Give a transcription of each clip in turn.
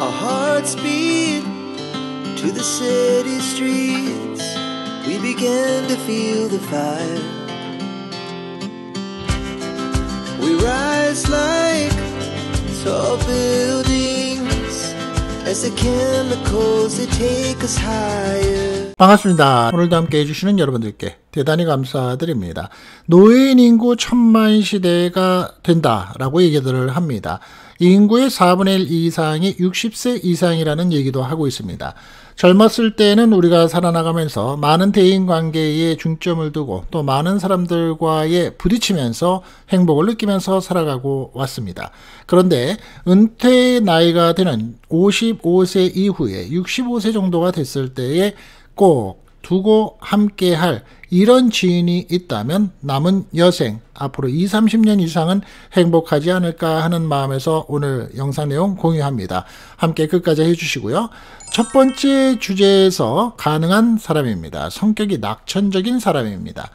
Our hearts beat to the city streets. We began to feel the fire. We rise like tall buildings as the chemicals they take us higher. 반갑습니다. 오늘도 함께 해주시는 여러분들께 대단히 감사드립니다. 노인 인구 1000만 시대가 된다라고 얘기들을 합니다. 인구의 4분의 1 이상이 60세 이상이라는 얘기도 하고 있습니다. 젊었을 때는 우리가 살아나가면서 많은 대인관계에 중점을 두고 또 많은 사람들과의 부딪히면서 행복을 느끼면서 살아가고 왔습니다. 그런데 은퇴 나이가 되는 55세 이후에 65세 정도가 됐을 때에 꼭 두고 함께할 이런 지인이 있다면 남은 여생 앞으로 20-30년 이상은 행복하지 않을까 하는 마음에서 오늘 영상 내용 공유합니다. 함께 끝까지 해주시고요. 첫 번째 주제에서 가능한 사람입니다. 성격이 낙천적인 사람입니다.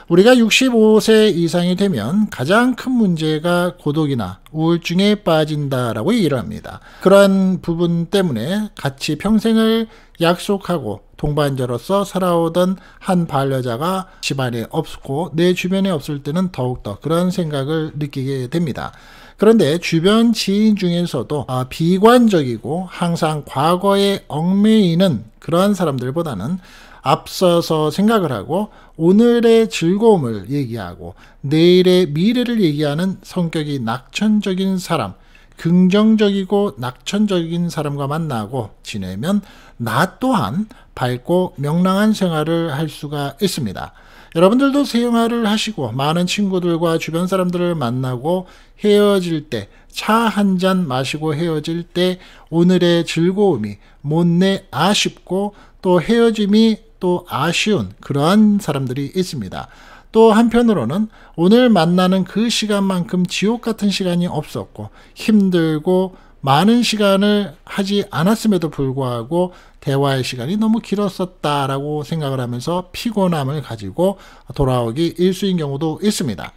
우리가 65세 이상이 되면 가장 큰 문제가 고독이나 우울증에 빠진다라고 얘기를 합니다. 그러한 부분 때문에 같이 평생을 약속하고 동반자로서 살아오던 한 반려자가 집안에 없고 내 주변에 없을 때는 더욱더 그런 생각을 느끼게 됩니다. 그런데 주변 지인 중에서도 비관적이고 항상 과거에 얽매이는 그러한 사람들보다는 앞서서 생각을 하고 오늘의 즐거움을 얘기하고 내일의 미래를 얘기하는 성격이 낙천적인 사람, 긍정적이고 낙천적인 사람과 만나고 지내면 나 또한 밝고 명랑한 생활을 할 수가 있습니다. 여러분들도 생활을 하시고 많은 친구들과 주변 사람들을 만나고 헤어질 때 차 한 잔 마시고 헤어질 때 오늘의 즐거움이 못내 아쉽고 또 헤어짐이 또 아쉬운 그러한 사람들이 있습니다. 또 한편으로는 오늘 만나는 그 시간만큼 지옥 같은 시간이 없었고 힘들고 많은 시간을 하지 않았음에도 불구하고 대화의 시간이 너무 길었었다라고 생각을 하면서 피곤함을 가지고 돌아오기 일수인 경우도 있습니다.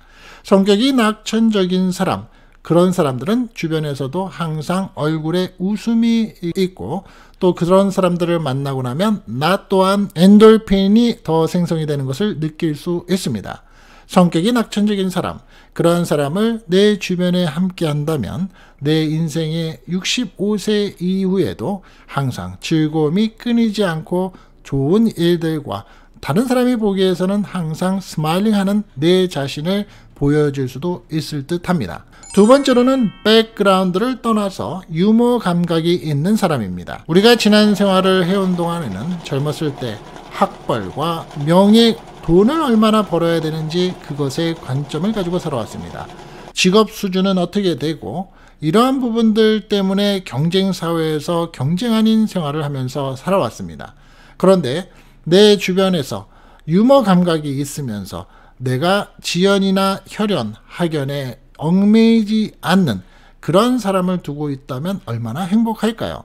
성격이 낙천적인 사람, 그런 사람들은 주변에서도 항상 얼굴에 웃음이 있고 또 그런 사람들을 만나고 나면 나 또한 엔돌핀이 더 생성이 되는 것을 느낄 수 있습니다. 성격이 낙천적인 사람, 그런 사람을 내 주변에 함께 한다면 내 인생의 65세 이후에도 항상 즐거움이 끊이지 않고 좋은 일들과 다른 사람이 보기에서는 항상 스마일링하는 내 자신을 보여줄 수도 있을 듯 합니다. 두 번째로는 백그라운드를 떠나서 유머 감각이 있는 사람입니다. 우리가 지난 생활을 해온 동안에는 젊었을 때 학벌과 명예, 돈을 얼마나 벌어야 되는지 그것에 관점을 가지고 살아왔습니다. 직업 수준은 어떻게 되고 이러한 부분들 때문에 경쟁사회에서 경쟁 아닌 생활을 하면서 살아왔습니다. 그런데 내 주변에서 유머 감각이 있으면서 내가 지연이나 혈연, 학연에 얽매이지 않는 그런 사람을 두고 있다면 얼마나 행복할까요?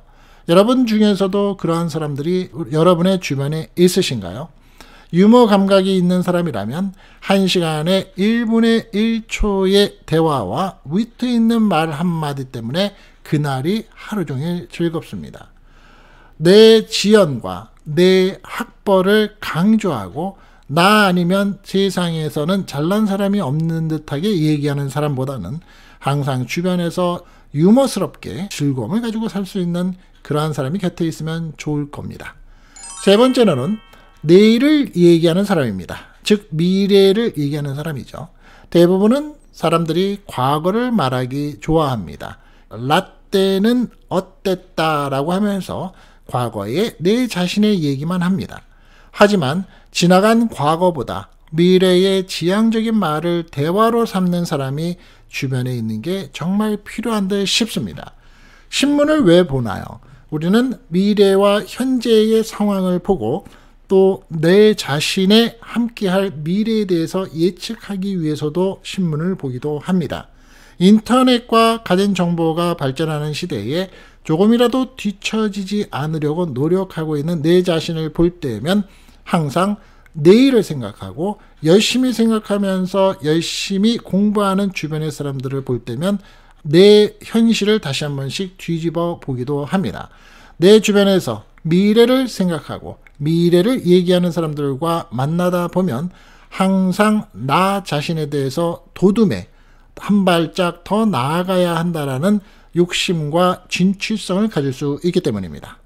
여러분 중에서도 그러한 사람들이 여러분의 주변에 있으신가요? 유머 감각이 있는 사람이라면 1시간에 1분의 1초의 대화와 위트 있는 말 한마디 때문에 그날이 하루 종일 즐겁습니다. 내 지연과 내 학벌을 강조하고 나 아니면 세상에서는 잘난 사람이 없는 듯하게 얘기하는 사람보다는 항상 주변에서 유머스럽게 즐거움을 가지고 살 수 있는 그러한 사람이 곁에 있으면 좋을 겁니다. 세 번째로는 내일을 얘기하는 사람입니다. 즉 미래를 얘기하는 사람이죠. 대부분은 사람들이 과거를 말하기 좋아합니다. 라떼는 어땠다라고 하면서 과거에 내 자신의 얘기만 합니다. 하지만 지나간 과거보다 미래의 지향적인 말을 대화로 삼는 사람이 주변에 있는 게 정말 필요한 듯 싶습니다. 신문을 왜 보나요? 우리는 미래와 현재의 상황을 보고 또 내 자신의 함께할 미래에 대해서 예측하기 위해서도 신문을 보기도 합니다. 인터넷과 가전정보가 발전하는 시대에 조금이라도 뒤처지지 않으려고 노력하고 있는 내 자신을 볼 때면 항상 내일을 생각하고 열심히 생각하면서 열심히 공부하는 주변의 사람들을 볼 때면 내 현실을 다시 한 번씩 뒤집어 보기도 합니다. 내 주변에서 미래를 생각하고 미래를 얘기하는 사람들과 만나다 보면 항상 나 자신에 대해서 도둠에 한 발짝 더 나아가야 한다라는 욕심과 진취성을 가질 수 있기 때문입니다.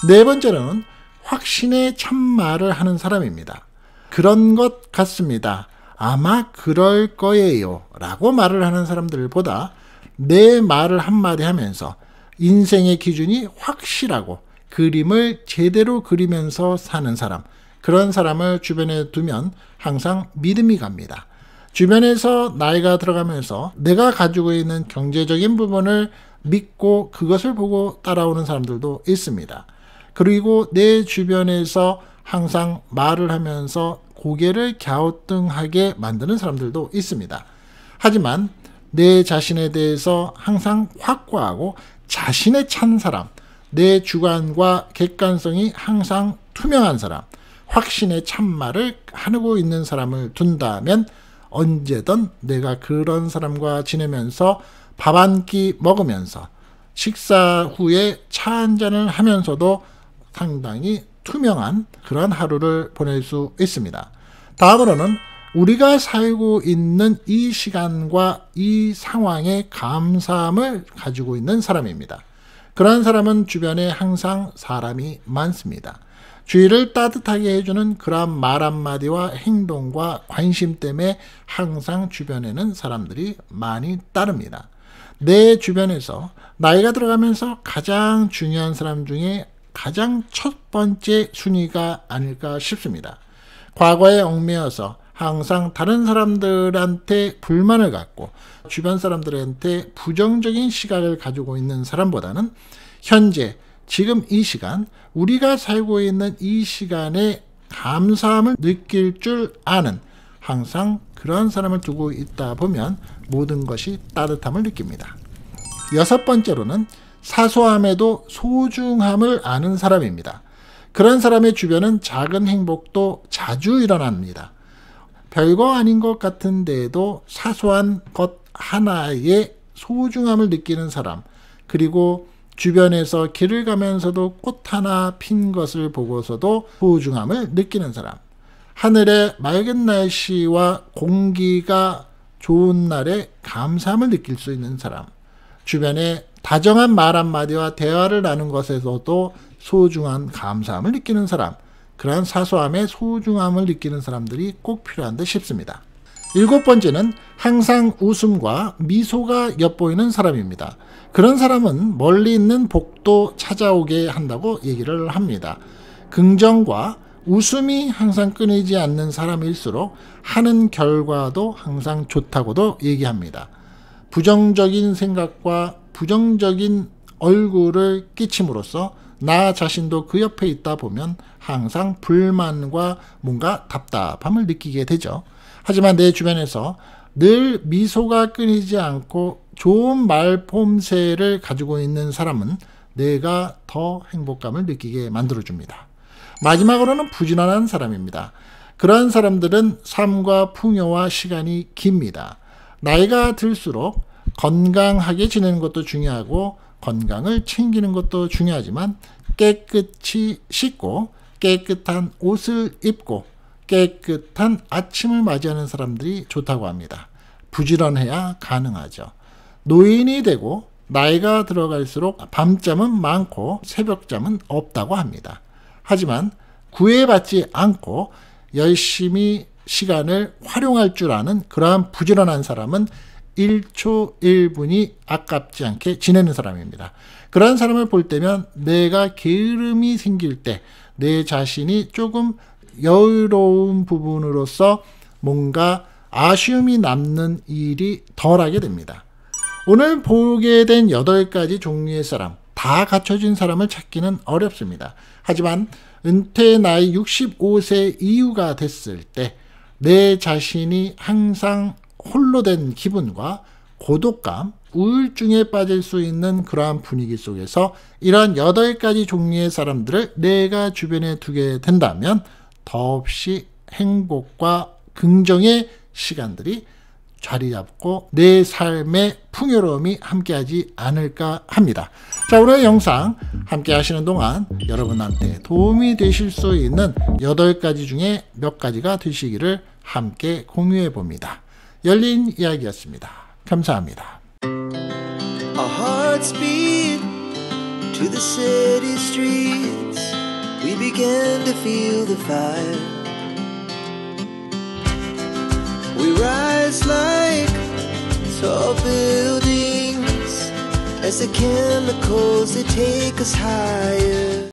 네 번째로는 확신의 참말을 하는 사람입니다. 그런 것 같습니다. 아마 그럴 거예요 라고 말을 하는 사람들보다 내 말을 한마디 하면서 인생의 기준이 확실하고 그림을 제대로 그리면서 사는 사람, 그런 사람을 주변에 두면 항상 믿음이 갑니다. 주변에서 나이가 들어가면서 내가 가지고 있는 경제적인 부분을 믿고 그것을 보고 따라오는 사람들도 있습니다. 그리고 내 주변에서 항상 말을 하면서 고개를 갸우뚱하게 만드는 사람들도 있습니다. 하지만 내 자신에 대해서 항상 확고하고 자신에 찬 사람, 내 주관과 객관성이 항상 투명한 사람, 확신의 참말을 하고 있는 사람을 둔다면 언제든 내가 그런 사람과 지내면서 밥 한 끼 먹으면서 식사 후에 차 한 잔을 하면서도 상당히 투명한 그런 하루를 보낼 수 있습니다. 다음으로는 우리가 살고 있는 이 시간과 이 상황에 감사함을 가지고 있는 사람입니다. 그런 사람은 주변에 항상 사람이 많습니다. 주위를 따뜻하게 해주는 그런 말 한마디와 행동과 관심 때문에 항상 주변에는 사람들이 많이 따릅니다. 내 주변에서 나이가 들어가면서 가장 중요한 사람 중에 가장 첫 번째 순위가 아닐까 싶습니다. 과거에 얽매여서 항상 다른 사람들한테 불만을 갖고 주변 사람들한테 부정적인 시각을 가지고 있는 사람보다는 현재 지금 이 시간 우리가 살고 있는 이 시간에 감사함을 느낄 줄 아는 항상 그런 사람을 두고 있다 보면 모든 것이 따뜻함을 느낍니다. 여섯 번째로는 사소함에도 소중함을 아는 사람입니다. 그런 사람의 주변은 작은 행복도 자주 일어납니다. 별거 아닌 것 같은데도 사소한 것 하나에 소중함을 느끼는 사람, 그리고 주변에서 길을 가면서도 꽃 하나 핀 것을 보고서도 소중함을 느끼는 사람, 하늘의 맑은 날씨와 공기가 좋은 날에 감사함을 느낄 수 있는 사람, 주변에 다정한 말 한마디와 대화를 나눈 것에서도 소중한 감사함을 느끼는 사람, 그러한 사소함의 소중함을 느끼는 사람들이 꼭 필요한 듯 싶습니다. 일곱 번째는 항상 웃음과 미소가 엿보이는 사람입니다. 그런 사람은 멀리 있는 복도 찾아오게 한다고 얘기를 합니다. 긍정과 웃음이 항상 끊이지 않는 사람일수록 하는 결과도 항상 좋다고도 얘기합니다. 부정적인 생각과 부정적인 얼굴을 끼침으로써 나 자신도 그 옆에 있다 보면 항상 불만과 뭔가 답답함을 느끼게 되죠. 하지만 내 주변에서 늘 미소가 끊이지 않고 좋은 말폼새를 가지고 있는 사람은 내가 더 행복감을 느끼게 만들어줍니다. 마지막으로는 부지런한 사람입니다. 그러한 사람들은 삶과 풍요와 시간이 깁니다. 나이가 들수록 건강하게 지내는 것도 중요하고 건강을 챙기는 것도 중요하지만 깨끗이 씻고 깨끗한 옷을 입고 깨끗한 아침을 맞이하는 사람들이 좋다고 합니다. 부지런해야 가능하죠. 노인이 되고 나이가 들어갈수록 밤잠은 많고 새벽잠은 없다고 합니다. 하지만 구애받지 않고 열심히 시간을 활용할 줄 아는 그러한 부지런한 사람은 1초 1분이 아깝지 않게 지내는 사람입니다. 그런 사람을 볼 때면 내가 게으름이 생길 때 내 자신이 조금 여유로운 부분으로서 뭔가 아쉬움이 남는 일이 덜하게 됩니다. 오늘 보게 된 8가지 종류의 사람, 다 갖춰진 사람을 찾기는 어렵습니다. 하지만 은퇴 나이 65세 이후가 됐을 때 내 자신이 항상 홀로 된 기분과 고독감, 우울증에 빠질 수 있는 그러한 분위기 속에서 이러한 8가지 종류의 사람들을 내가 주변에 두게 된다면 더없이 행복과 긍정의 시간들이 자리 잡고 내 삶의 풍요로움이 함께하지 않을까 합니다. 자, 오늘 영상 함께 하시는 동안 여러분한테 도움이 되실 수 있는 8가지 중에 몇 가지가 되시기를 함께 공유해 봅니다. 열린 이야기였습니다. 감사합니다. Our hearts beat to the city streets. We began to feel the fire. We rise like tall buildings as the chemicals, they take us higher.